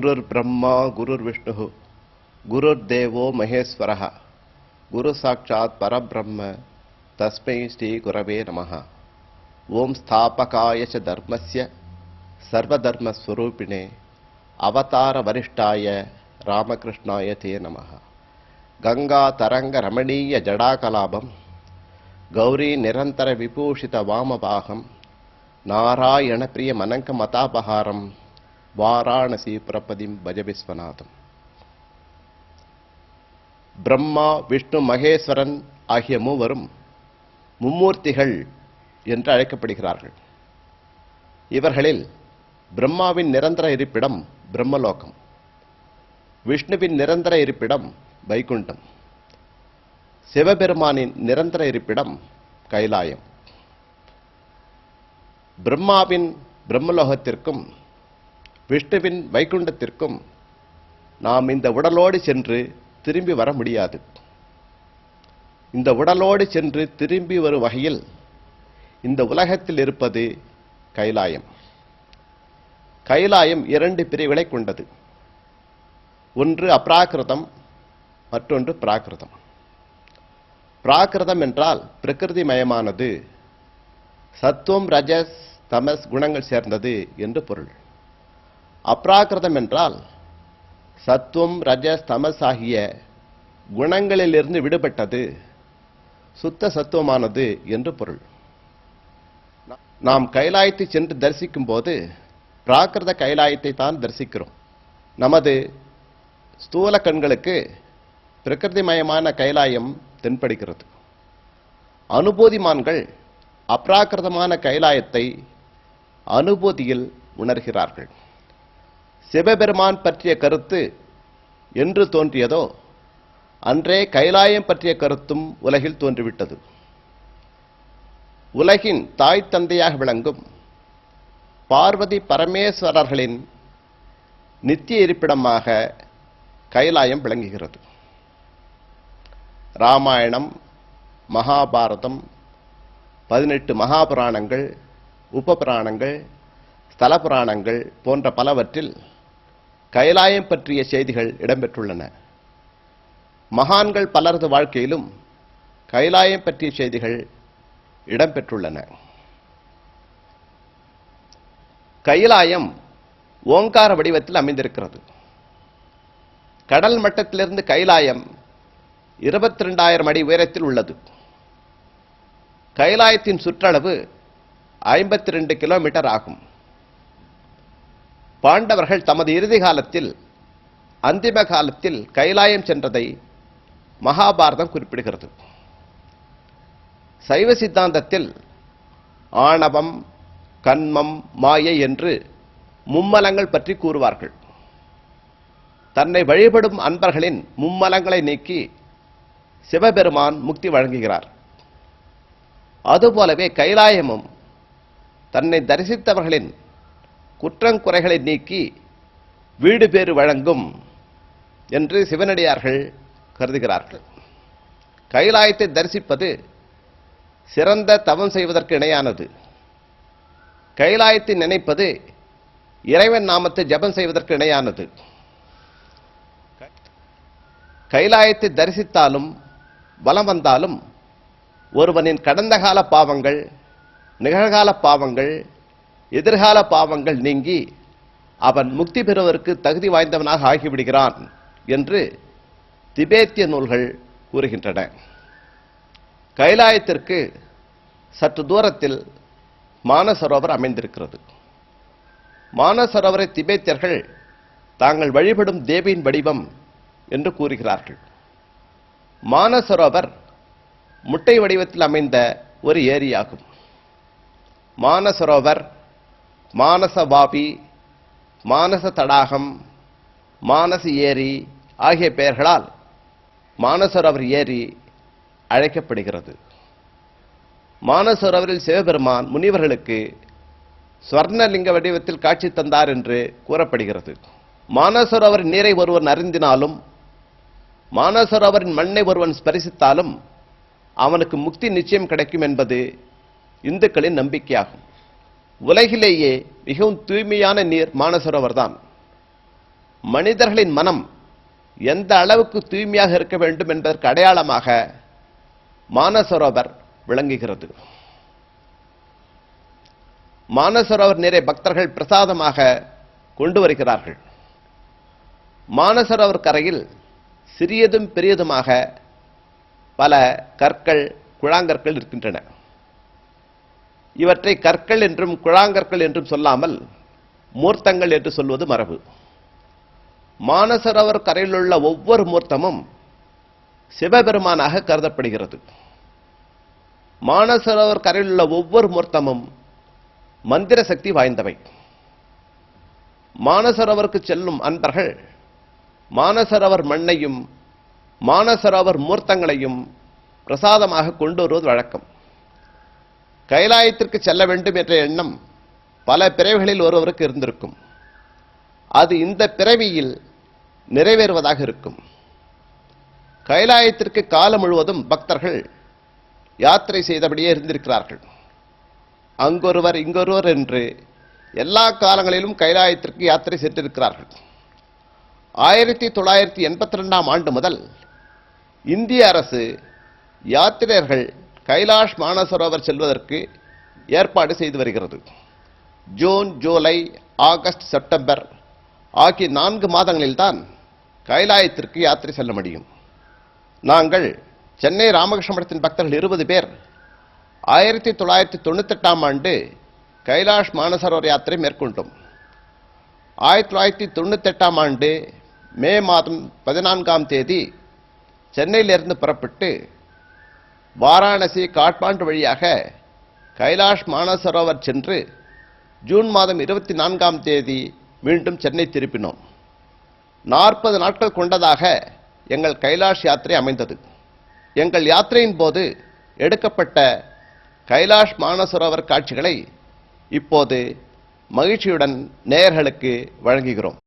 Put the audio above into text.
குருர் பிரம்மா குருர் விஷ்ணு குருர் தேவோ மகேஸ்வரः குரு சாட்சாத் பரபிரம்ம தஸ்மை ஸ்ரீ குரவே நமः. ஓம் ஸ்தாபகாய ச தர்மஸ்ய சர்வதர்மஸ்வரூபிணே அவதார வரிஷ்டாய ராமகிருஷ்ணாய தே நமः. கங்கா தரங்க ரமணீய ஜடாகலாபம் கௌரி நிரந்தர விபூஷித வாமபாகம் நாராயண பிரிய மனங்க மதாபகாரம் வாராணசி புரபதிம் பஜ விஸ்வநாதம். பிரம்மா விஷ்ணு மகேஸ்வரன் ஆகிய மூவரும் மும்மூர்த்திகள் என்று அழைக்கப்படுகிறார்கள். இவர்களில் பிரம்மாவின் நிரந்தர இருப்பிடம் பிரம்மலோகம், விஷ்ணுவின் நிரந்தர இருப்பிடம் வைகுண்டம், சிவபெருமானின் நிரந்தர இருப்பிடம் கைலாயம். பிரம்மாவின் பிரம்மலோகத்திற்கும் விஷ்ணுவின் வைகுண்டத்திற்கும் நாம் இந்த உடலோடு சென்று திரும்பி வர முடியாது. இந்த உடலோடு சென்று திரும்பி வரும் வகையில் இந்த உலகத்தில் இருப்பது கைலாயம். கைலாயம் இரண்டு பிரிவுகளை கொண்டது. ஒன்று அப்ராகிருதம், மற்றொன்று பிராகிருதம். பிராகிருதம் என்றால் பிரகிருதிமயமானது, சத்துவம் ரஜஸ் தமஸ் குணங்கள் சேர்ந்தது என்று பொருள். அப்ராகிருதம் என்றால் சத்துவம் ரஜஸ் தமஸ் ஆகிய குணங்களிலிருந்து விடுபட்டது, சுத்த சத்துவமானது என்று பொருள். நாம் கைலாயத்தை சென்று தரிசிக்கும் போது பிராகிருத கைலாயத்தை தான் தரிசிக்கிறோம். நமது ஸ்தூல கண்களுக்கு பிரகிருதிமயமான கைலாயம் தென்படுகிறது. அனுபூதிமான்கள் அப்ராகிருதமான கைலாயத்தை அனுபூதியில் உணர்கிறார்கள். சிவபெருமான் பற்றிய கருத்து என்று தோன்றியதோ அன்றே கைலாயம் பற்றிய கருத்தும் உலகில் தோன்றிவிட்டது. உலகின் தாய் தந்தையாக விளங்கும் பார்வதி பரமேஸ்வரர்களின் நித்திய இருப்பிடமாக கைலாயம் விளங்குகிறது. ராமாயணம், மகாபாரதம், 18 மகாபுராணங்கள், உபபுராணங்கள், ஸ்தல புராணங்கள் போன்ற பலவற்றில் கைலாயம் பற்றிய செய்திகள் இடம்பெற்றுள்ளன. மகான்கள் பலரது வாழ்க்கையிலும் கைலாயம் பற்றிய செய்திகள் இடம்பெற்றுள்ளன. கைலாயம் ஓங்கார வடிவத்தில் அமைந்திருக்கிறது. கடல் மட்டத்திலிருந்து கைலாயம் 22,000 அடி உயரத்தில் உள்ளது. கைலாயத்தின் சுற்றளவு 52 கிலோமீட்டர் ஆகும். பாண்டவர்கள் தமது இறுதி காலத்தில், அந்திம காலத்தில் கைலாயம் சென்றதை மகாபாரதம் குறிப்பிடுகிறது. சைவ சித்தாந்தத்தில் ஆணவம், கன்மம், மாயை என்று மும்மலங்கள் பற்றி கூறுவார்கள். தன்னை வழிபடும் அன்பர்களின் மும்மலங்களை நீக்கி சிவபெருமான் முக்தி வழங்குகிறார். அதுபோலவே கைலாயமும் தன்னை தரிசித்தவர்களின் குற்றங்குறைகளை நீக்கி வீடு பேறு வழங்கும் என்று சிவனடியார்கள் கருதுகிறார்கள். கைலாயத்தை தரிசிப்பது சிறந்த தவம் செய்வதற்கு இணையானது. கைலாயத்தை நினைப்பது இறைவன் நாமத்தை ஜபம் செய்வதற்கு இணையானது. கைலாயத்தை தரிசித்தாலும் பலம் வந்தாலும் ஒருவனின் கடந்த கால பாவங்கள், நிகழ்கால பாவங்கள், எதிர்கால பாவங்கள் நீங்கி அவன் முக்தி பெறுவதற்கு தகுதி வாய்ந்தவனாக ஆகிவிடுகிறான் என்று திபேத்திய நூல்கள் கூறுகின்றன. கைலாயத்திற்கு சற்று தூரத்தில் மானசரோவர் அமைந்திருக்கிறது. மானசரோவரை திபேத்தியர்கள் தாங்கள் வழிபடும் தேவியின் வடிவம் என்று கூறுகிறார்கள். மானசரோவர் முட்டை வடிவத்தில் அமைந்த ஒரு ஏரியாகும். மானசரோவர், மானசவாபி, மானச தடாகம், மானச ஏரி ஆகிய பெயர்களால் மானசரோவர் ஏரி அழைக்கப்படுகிறது. மானசரோவரில் சிவபெருமான் முனிவர்களுக்கு ஸ்வர்ணலிங்க வடிவத்தில் காட்சி தந்தார் என்று கூறப்படுகிறது. மானசரோவரின் நீரை ஒருவன் அருந்தினாலும், மானசரோவரின் மண்ணை ஒருவன் ஸ்பரிசித்தாலும் அவனுக்கு முக்தி நிச்சயம் கிடைக்கும் என்பது இந்துக்களின் நம்பிக்கையாகும். உலகிலேயே மிகவும் தூய்மையான நீர் மானசரோவர் தான். மனிதர்களின் மனம் எந்த அளவுக்கு தூய்மையாக இருக்க வேண்டும் என்பதற்கு அடையாளமாக மானசரோவர் விளங்குகிறது. மானசரோவர் நிறைய பக்தர்கள் பிரசாதமாக கொண்டு வருகிறார்கள். மானசரோவர் கரையில் சிறியதும் பெரியதுமாக பல கற்கள், குழாங்கற்கள் இருக்கின்றன. இவற்றை கற்கள் என்றும் குழாங்கற்கள் என்றும் சொல்லாமல் மூர்த்தங்கள் என்று சொல்வது மரபு. மானசரோவர் கரையில் உள்ள ஒவ்வொரு மூர்த்தமும் சிவபெருமானாக கருதப்படுகிறது. மானசரோவர் கரையில் உள்ள ஒவ்வொரு மூர்த்தமும் மந்திர சக்தி வாய்ந்தவை. மானசரோவருக்கு செல்லும் அன்பர்கள் மானசரோவர் மண்ணையும் மானசரோவர் மூர்த்தங்களையும் பிரசாதமாக கொண்டு வருவது வழக்கம். கைலாயத்திற்கு செல்ல வேண்டும் என்ற எண்ணம் பல பிறவிகளில் ஒருவருக்கு இருந்திருக்கும். அது இந்த பிறவியில் நிறைவேறுவதாக இருக்கும். கைலாயத்திற்கு காலம் முழுவதும் பக்தர்கள் யாத்திரை செய்தபடியே இருந்திருக்கிறார்கள். அங்கொருவர் இங்கொருவர் என்று எல்லா காலங்களிலும் கைலாயத்திற்கு யாத்திரை சென்றிருக்கிறார்கள். 1982ஆம் ஆண்டு முதல் இந்திய அரசு யாத்திரையர்கள் கைலாஷ் மானசரோவர் செல்வதற்கு ஏற்பாடு செய்து வருகிறது. ஜூன், ஜூலை, ஆகஸ்ட், செப்டம்பர் ஆகிய 4 மாதங்களில்தான் கைலாயத்திற்கு யாத்திரை செல்ல முடியும். நாங்கள் சென்னை ராமகிருஷ்ண மடத்தின் பக்தர்கள் 20 பேர் 1998ஆம் ஆண்டு கைலாஷ் மானசரோவர் யாத்திரை மேற்கொண்டோம். 1998ஆம் ஆண்டு மே மாதம் 14ஆம் தேதி சென்னையிலிருந்து புறப்பட்டு வாராணசி, காட்மாண்டு வழியாக கைலாஷ் மானசரோவர் சென்று ஜூன் மாதம் 24ஆம் தேதி மீண்டும் சென்னை திருப்பினோம். 40 நாட்கள் கொண்டதாக எங்கள் கைலாஷ் யாத்திரை அமைந்தது. எங்கள் யாத்திரையின் போது எடுக்கப்பட்ட கைலாஷ் மானசரோவர் காட்சிகளை இப்போது மகிழ்ச்சியுடன் நேயர்களுக்கு வழங்குகிறோம்.